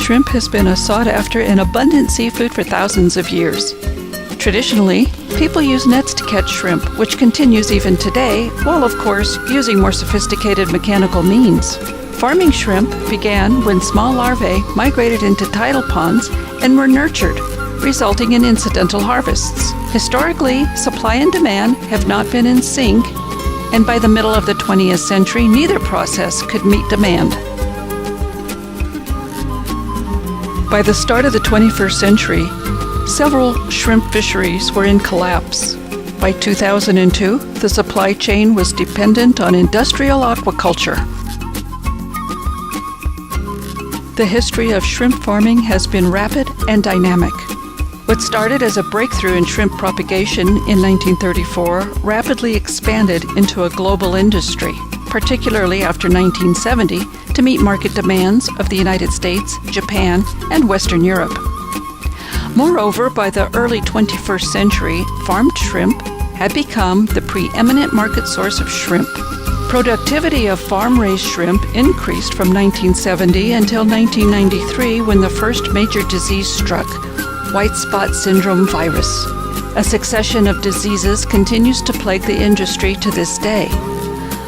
Shrimp has been a sought-after and abundant seafood for thousands of years. Traditionally, people use nets to catch shrimp, which continues even today, while of course using more sophisticated mechanical means. Farming shrimp began when small larvae migrated into tidal ponds and were nurtured, resulting in incidental harvests. Historically, supply and demand have not been in sync, and by the middle of the 20th century, neither process could meet demand. By the start of the 21st century, several shrimp fisheries were in collapse. By 2002, the supply chain was dependent on industrial aquaculture. The history of shrimp farming has been rapid and dynamic. What started as a breakthrough in shrimp propagation in 1934 rapidly expanded into a global industry, particularly after 1970, to meet market demands of the United States, Japan, and Western Europe. Moreover, by the early 21st century, farmed shrimp had become the preeminent market source of shrimp. Productivity of farm-raised shrimp increased from 1970 until 1993, when the first major disease struck, white spot syndrome virus. A succession of diseases continues to plague the industry to this day.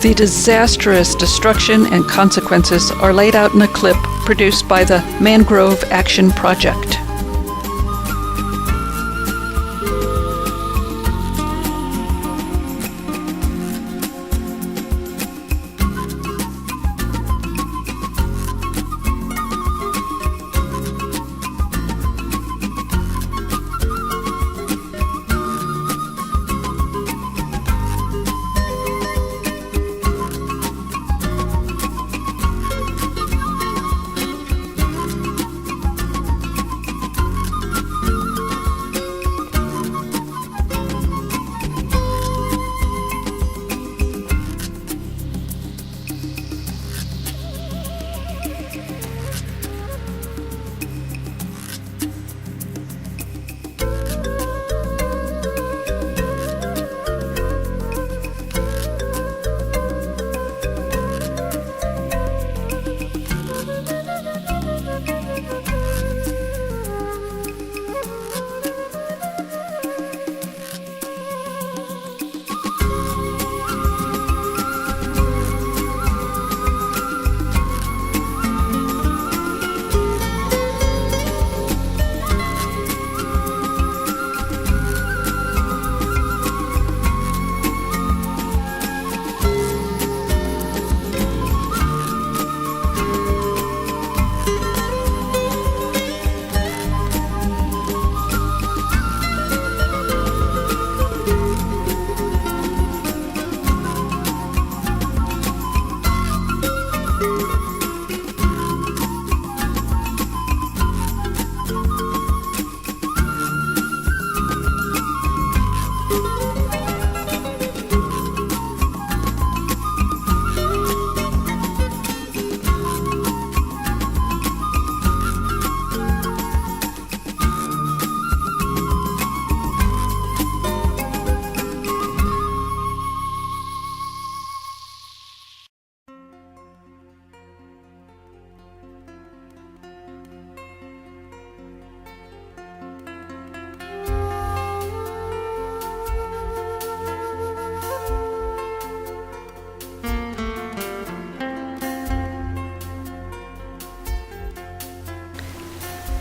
The disastrous destruction and consequences are laid out in a clip produced by the Mangrove Action Project.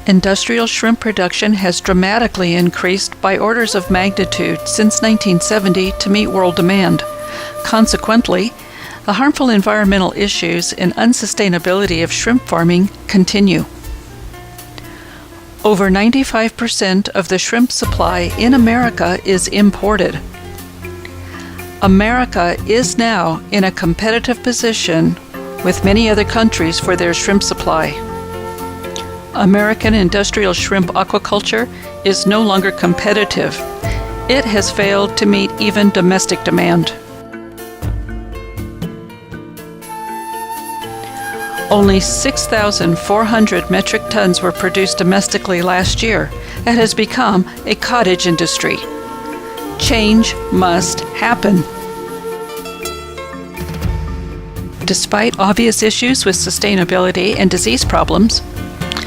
Industrial shrimp production has dramatically increased by orders of magnitude since 1970 to meet world demand. Consequently, the harmful environmental issues and unsustainability of shrimp farming continue. Over 95% of the shrimp supply in America is imported. America is now in a competitive position with many other countries for their shrimp supply. American industrial shrimp aquaculture is no longer competitive. It has failed to meet even domestic demand. Only 6,400 metric tons were produced domestically last year. It has become a cottage industry. Change must happen. Despite obvious issues with sustainability and disease problems,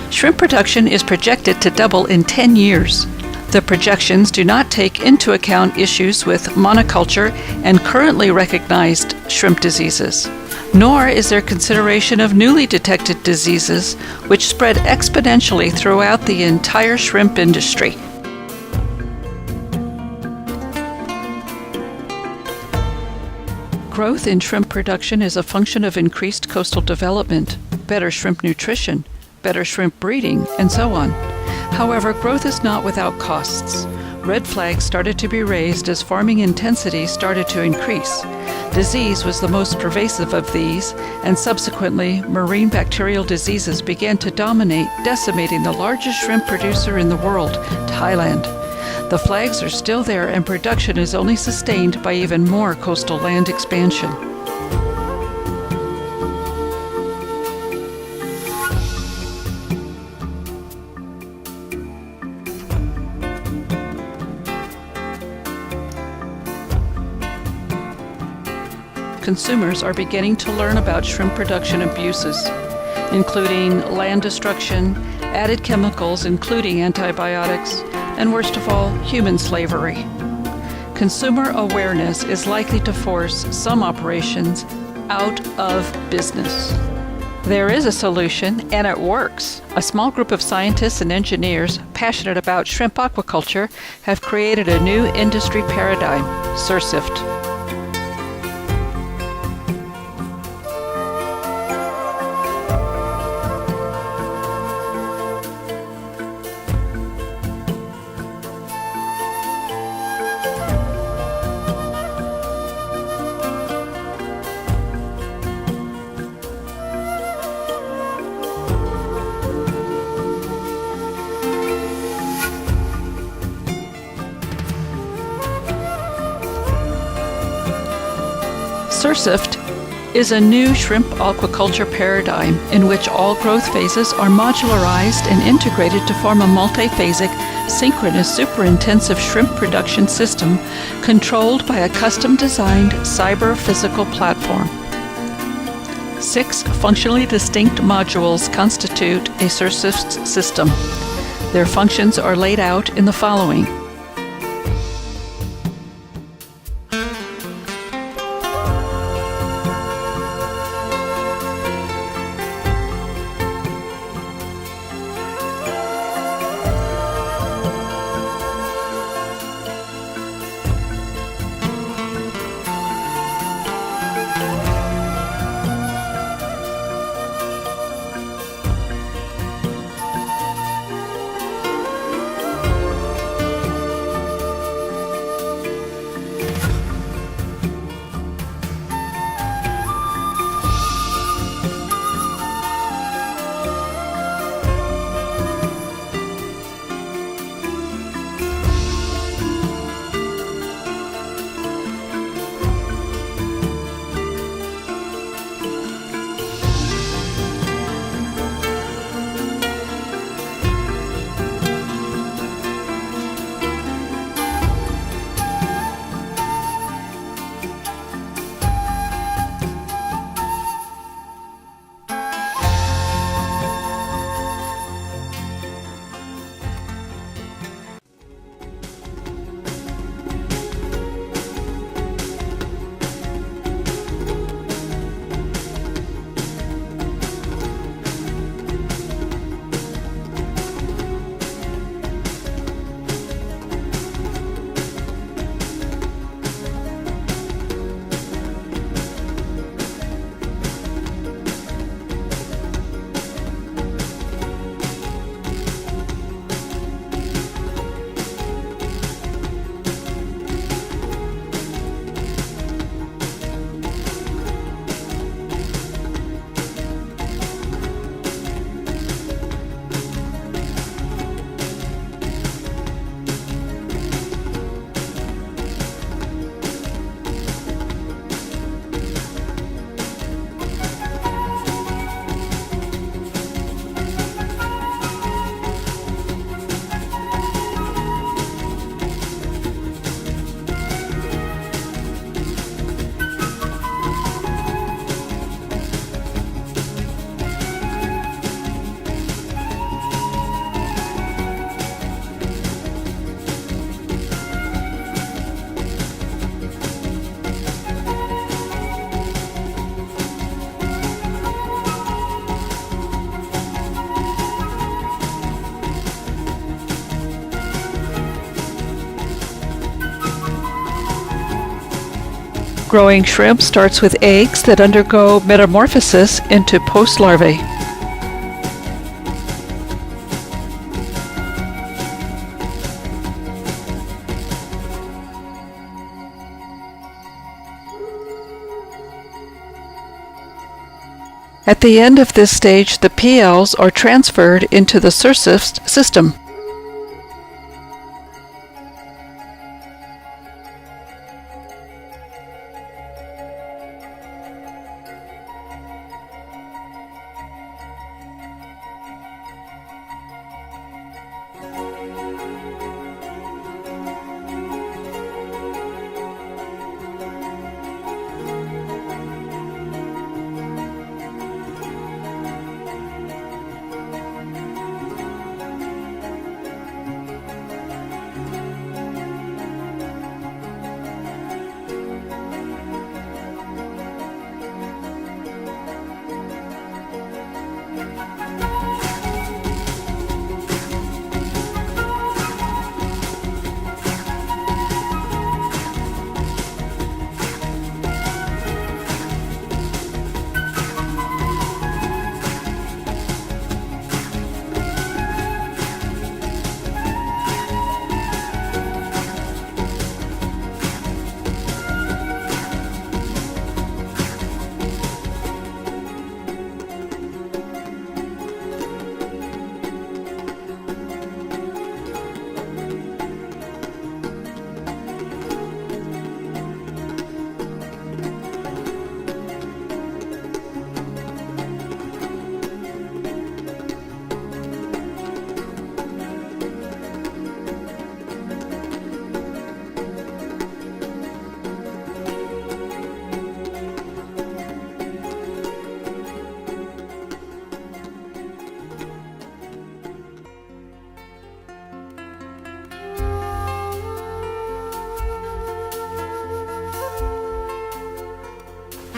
Shrimp production is projected to double in 10 years. The projections do not take into account issues with monoculture and currently recognized shrimp diseases, nor is there consideration of newly detected diseases which spread exponentially throughout the entire shrimp industry. Growth in shrimp production is a function of increased coastal development, better shrimp nutrition, better shrimp breeding, and so on. However, growth is not without costs. Red flags started to be raised as farming intensity started to increase. Disease was the most pervasive of these, and subsequently, marine bacterial diseases began to dominate, decimating the largest shrimp producer in the world, Thailand. The flags are still there, and production is only sustained by even more coastal land expansion. Consumers are beginning to learn about shrimp production abuses, including land destruction, added chemicals including antibiotics, and worst of all, human slavery. Consumer awareness is likely to force some operations out of business. There is a solution, and it works. A small group of scientists and engineers passionate about shrimp aquaculture have created a new industry paradigm, Sirsft. Sirsft is a new shrimp aquaculture paradigm in which all growth phases are modularized and integrated to form a multi-phasic, synchronous, super-intensive shrimp production system controlled by a custom-designed cyber-physical platform. 6 functionally distinct modules constitute a Sirsft system. Their functions are laid out in the following. Growing shrimp starts with eggs that undergo metamorphosis into post-larvae. At the end of this stage, the PLs are transferred into the Sirsft system.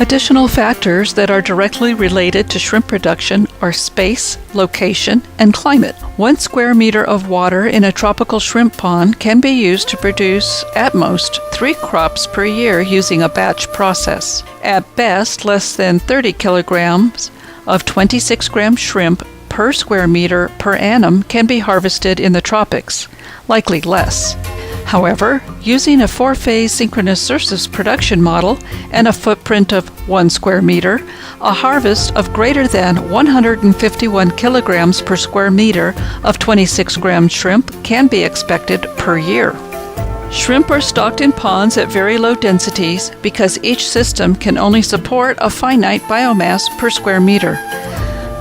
Additional factors that are directly related to shrimp production are space, location, and climate. 1 square meter of water in a tropical shrimp pond can be used to produce, at most, 3 crops per year using a batch process. At best, less than 30 kilograms of 26-gram shrimp per square meter per annum can be harvested in the tropics, likely less. However, using a 4-phase synchronous Sirsft production model and a footprint of 1 square meter, a harvest of greater than 151 kilograms per square meter of 26-gram shrimp can be expected per year. Shrimp are stocked in ponds at very low densities because each system can only support a finite biomass per square meter.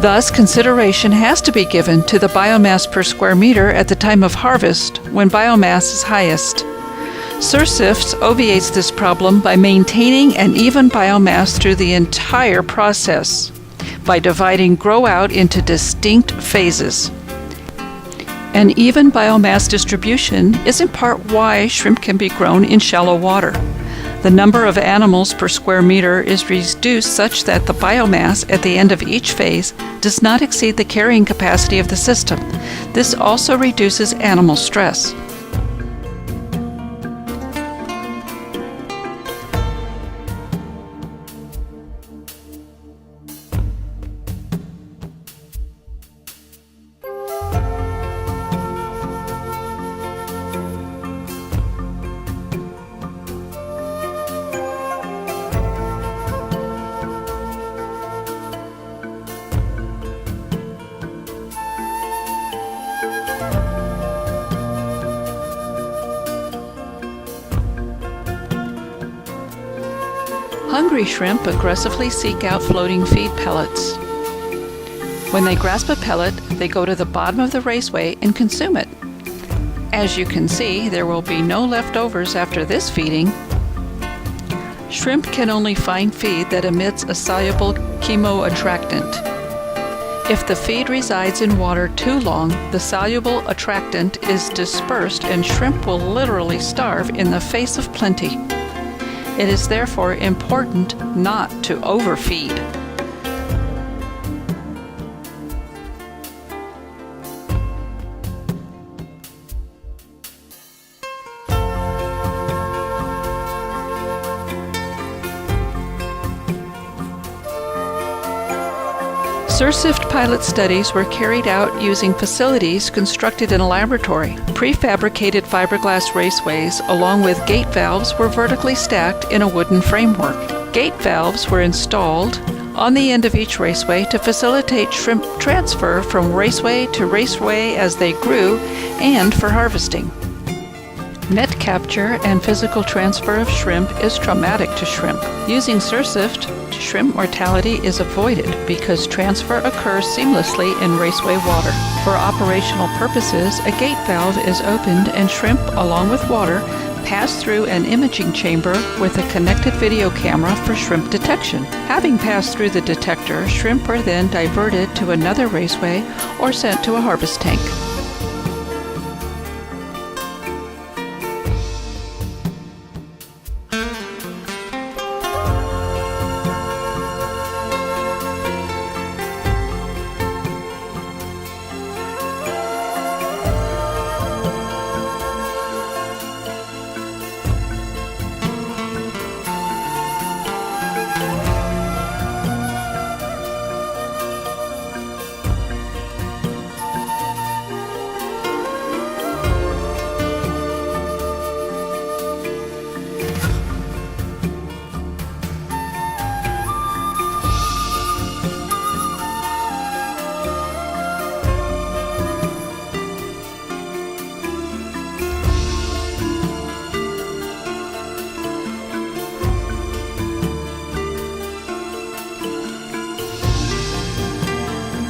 Thus, consideration has to be given to the biomass per square meter at the time of harvest, when biomass is highest. Sirsft obviates this problem by maintaining an even biomass through the entire process, by dividing grow-out into distinct phases. An even biomass distribution is in part why shrimp can be grown in shallow water. The number of animals per square meter is reduced such that the biomass at the end of each phase does not exceed the carrying capacity of the system. This also reduces animal stress. Hungry shrimp aggressively seek out floating feed pellets. When they grasp a pellet, they go to the bottom of the raceway and consume it. As you can see, there will be no leftovers after this feeding. Shrimp can only find feed that emits a soluble chemoattractant. If the feed resides in water too long, the soluble attractant is dispersed and shrimp will literally starve in the face of plenty. It is therefore important not to overfeed. Sirsft pilot studies were carried out using facilities constructed in a laboratory. Prefabricated fiberglass raceways along with gate valves were vertically stacked in a wooden framework. Gate valves were installed on the end of each raceway to facilitate shrimp transfer from raceway to raceway as they grew and for harvesting. Net capture and physical transfer of shrimp is traumatic to shrimp. Using Sirsft, shrimp mortality is avoided because transfer occurs seamlessly in raceway water. For operational purposes, a gate valve is opened and shrimp, along with water, pass through an imaging chamber with a connected video camera for shrimp detection. Having passed through the detector, shrimp are then diverted to another raceway or sent to a harvest tank.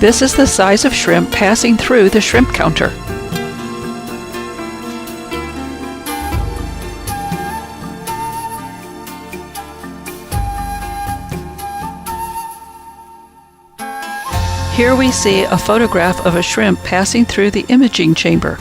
This is the size of shrimp passing through the shrimp counter. Here we see a photograph of a shrimp passing through the imaging chamber.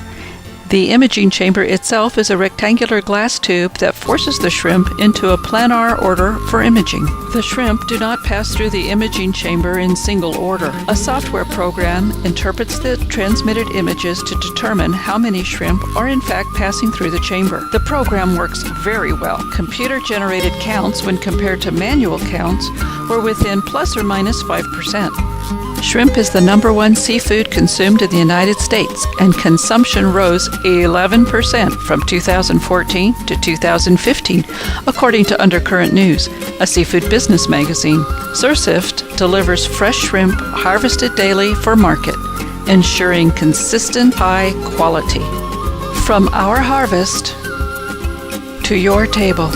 The imaging chamber itself is a rectangular glass tube that forces the shrimp into a planar order for imaging. The shrimp do not pass through the imaging chamber in single order. A software program interprets the transmitted images to determine how many shrimp are in fact passing through the chamber. The program works very well. Computer-generated counts, when compared to manual counts, were within plus or minus 5%. Shrimp is the #1 seafood consumed in the United States, and consumption rose 11% from 2014 to 2015, according to Undercurrent News, a seafood business magazine. Sirsft delivers fresh shrimp harvested daily for market, ensuring consistent high quality. From our harvest to your table.